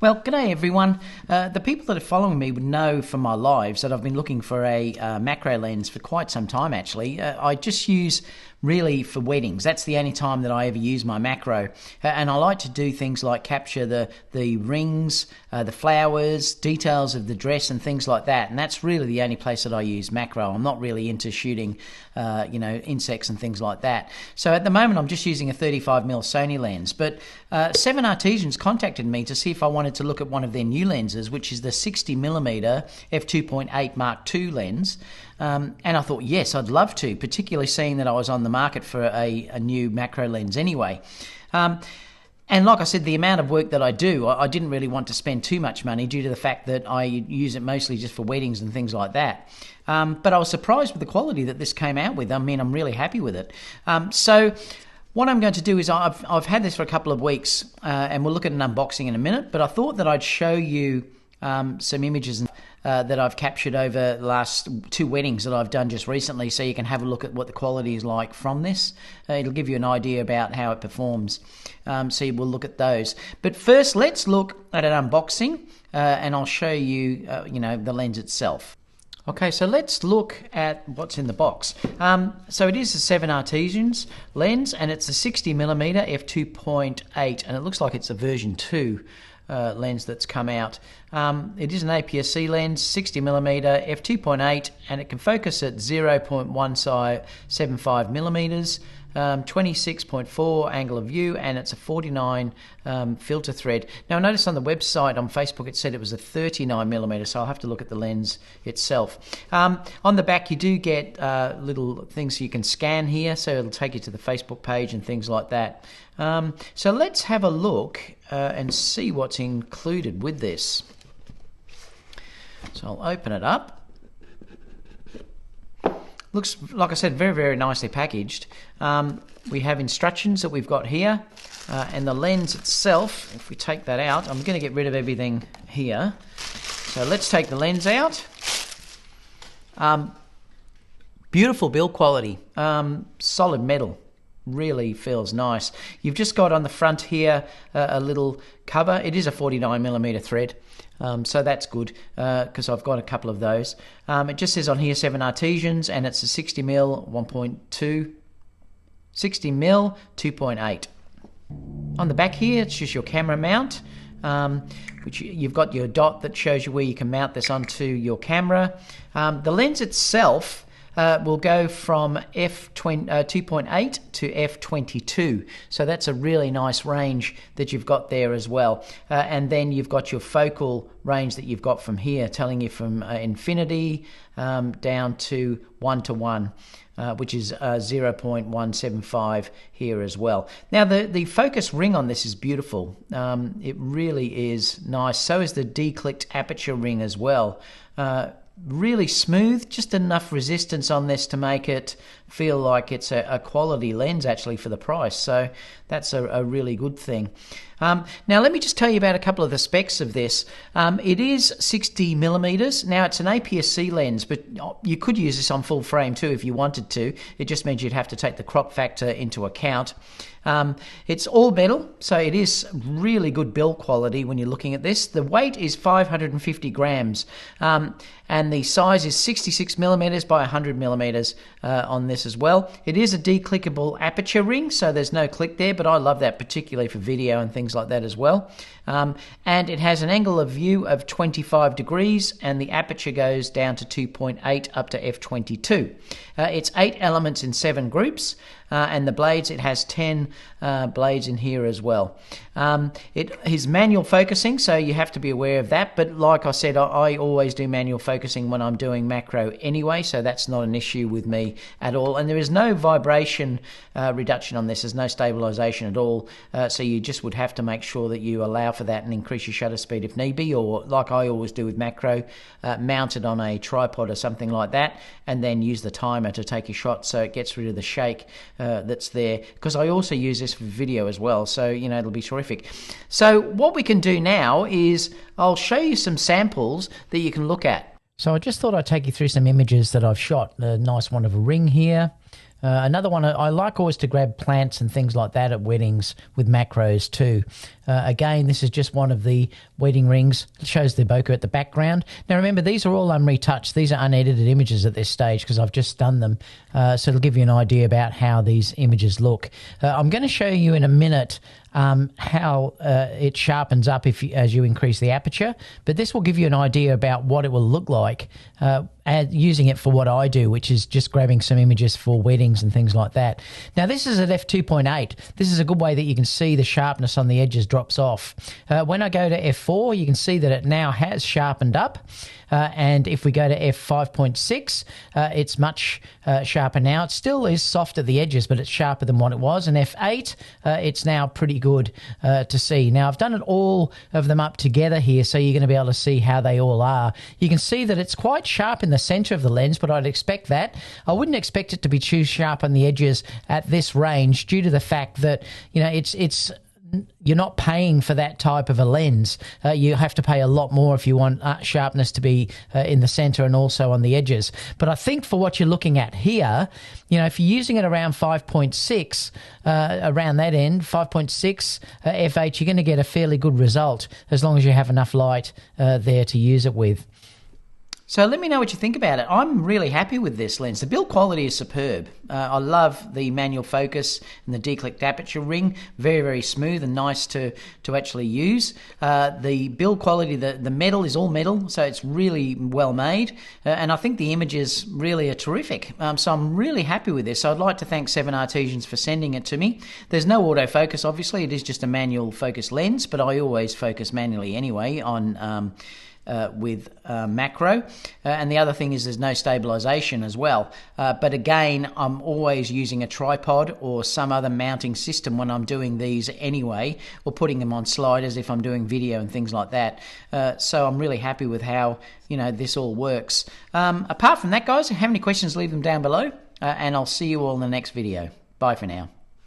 Well, g'day everyone. The people that are following me would know from my lives that I've been looking for a macro lens for quite some time actually. I just use really for weddings. That's the only time that I ever use my macro. And I like to do things like capture the rings, the flowers, details of the dress and things like that. And that's really the only place that I use macro. I'm not really into shooting, insects and things like that. So at the moment I'm just using a 35mm Sony lens. But 7Artisans contacted me to see if I wanted to look at one of their new lenses, which is the 60mm f2.8 Mark II lens. And I thought, yes, I'd love to, particularly seeing that I was on the market for a new macro lens anyway. And like I said, the amount of work that I do, I didn't really want to spend too much money due to the fact that I use it mostly just for weddings and things like that. But I was surprised with the quality that this came out with. I mean, I'm really happy with it. So what I'm going to do is I've had this for a couple of weeks and we'll look at an unboxing in a minute, but I thought that I'd show you some images that I've captured over the last 2 weddings that I've done just recently, so you can have a look at what the quality is like from this. It'll give you an idea about how it performs, so we'll look at those. But first, let's look at an unboxing, and I'll show you, the lens itself. Okay, so let's look at what's in the box. So it is a 7Artisans lens, and it's a 60mm f2.8, and it looks like it's a version 2 lens that's come out. It is an APS-C lens, 60mm f2.8, and it can focus at 0.175mm, 26.4 angle of view, and it's a 49 filter thread. Now I noticed on the website on Facebook it said it was a 39mm, so I'll have to look at the lens itself. On the back you do get little things you can scan here, so it'll take you to the Facebook page and things like that. So let's have a look and see what's included with this. So I'll open it up. Looks, like I said, very, very nicely packaged. We have instructions that we've got here, and the lens itself, if we take that out, I'm going to get rid of everything here. So let's take the lens out. Beautiful build quality, solid metal. Really feels nice. You've just got on the front here a little cover. It is a 49mm thread, so that's good because I've got a couple of those. It just says on here 7Artisans, and it's a 60mm 1.2, 60mm 2.8. On the back here, it's just your camera mount, which you've got your dot that shows you where you can mount this onto your camera. The lens itself will go from f2.8 to f22, so that's a really nice range that you've got there as well. And then you've got your focal range that you've got from here, telling you from infinity down to 1:1. Which is 0.175 here as well. Now the focus ring on this is beautiful. It really is nice. So is the declicked aperture ring as well. Really smooth, just enough resistance on this to make it feel like it's a quality lens actually for the price, so that's a really good thing. Now let me just tell you about a couple of the specs of this. It is 60mm. Now it's an APS-C lens, but you could use this on full frame too if you wanted to. It just means you'd have to take the crop factor into account. It's all metal, so it is really good build quality when you're looking at this. The weight is 550 grams, and the size is 66mm by 100mm on this as well. It is a declickable aperture ring, so there's no click there, but I love that particularly for video and things like that as well. And it has an angle of view of 25 degrees, and the aperture goes down to 2.8 up to f22. It's 8 elements in 7 groups, and the blades, it has 10 blades in here as well. It is manual focusing, so you have to be aware of that, but like I said, I always do manual focusing when I'm doing macro anyway, so that's not an issue with me at all. And there is no vibration reduction on this, there's no stabilization at all, so you just would have to make sure that you allow for that and increase your shutter speed if need be, or like I always do with macro, mount it on a tripod or something like that, and then use the timer to take your shot so it gets rid of the shake that's there, because I also use this for video as well, so it'll be terrific. So what we can do now is I'll show you some samples that you can look at. So I just thought I'd take you through some images that I've shot. A nice one of a ring here, Another one, I like always to grab plants and things like that at weddings with macros too. Again, this is just one of the wedding rings. It shows the bokeh at the background. Now remember, these are all unretouched. These are unedited images at this stage because I've just done them. So it'll give you an idea about how these images look. I'm going to show you in a minute how it sharpens up as you increase the aperture, but this will give you an idea about what it will look like using it for what I do, which is just grabbing some images for weddings and things like that. Now this is at f2.8. This is a good way that you can see the sharpness on the edges drops off. When I go to f4, you can see that it now has sharpened up. And if we go to f5.6, it's much sharper now. It still is soft at the edges, but it's sharper than what it was. And f8, it's now pretty good to see. Now, I've done it all of them up together here, so you're going to be able to see how they all are. You can see that it's quite sharp in the center of the lens, but I'd expect that. I wouldn't expect it to be too sharp on the edges at this range due to the fact that, you know, you're not paying for that type of a lens. You have to pay a lot more if you want sharpness to be in the center and also on the edges. But I think for what you're looking at here, you know, if you're using it around 5.6, around that end, 5.6 f8, you're going to get a fairly good result as long as you have enough light there to use it with. So let me know what you think about it. I'm really happy with this lens. The build quality is superb. I love the manual focus and the declicked aperture ring. Very, very smooth and nice to actually use. The build quality, the metal is all metal, so it's really well made. And I think the images really are terrific. So I'm really happy with this. So I'd like to thank 7Artisans for sending it to me. There's no autofocus, obviously. It is just a manual focus lens, but I always focus manually anyway on with macro, and the other thing is there's no stabilization as well, but again, I'm always using a tripod or some other mounting system when I'm doing these anyway, or putting them on sliders if I'm doing video and things like that. So I'm really happy with how, you know, this all works. Apart from that, guys, if you have any questions, leave them down below, and I'll see you all in the next video. Bye for now.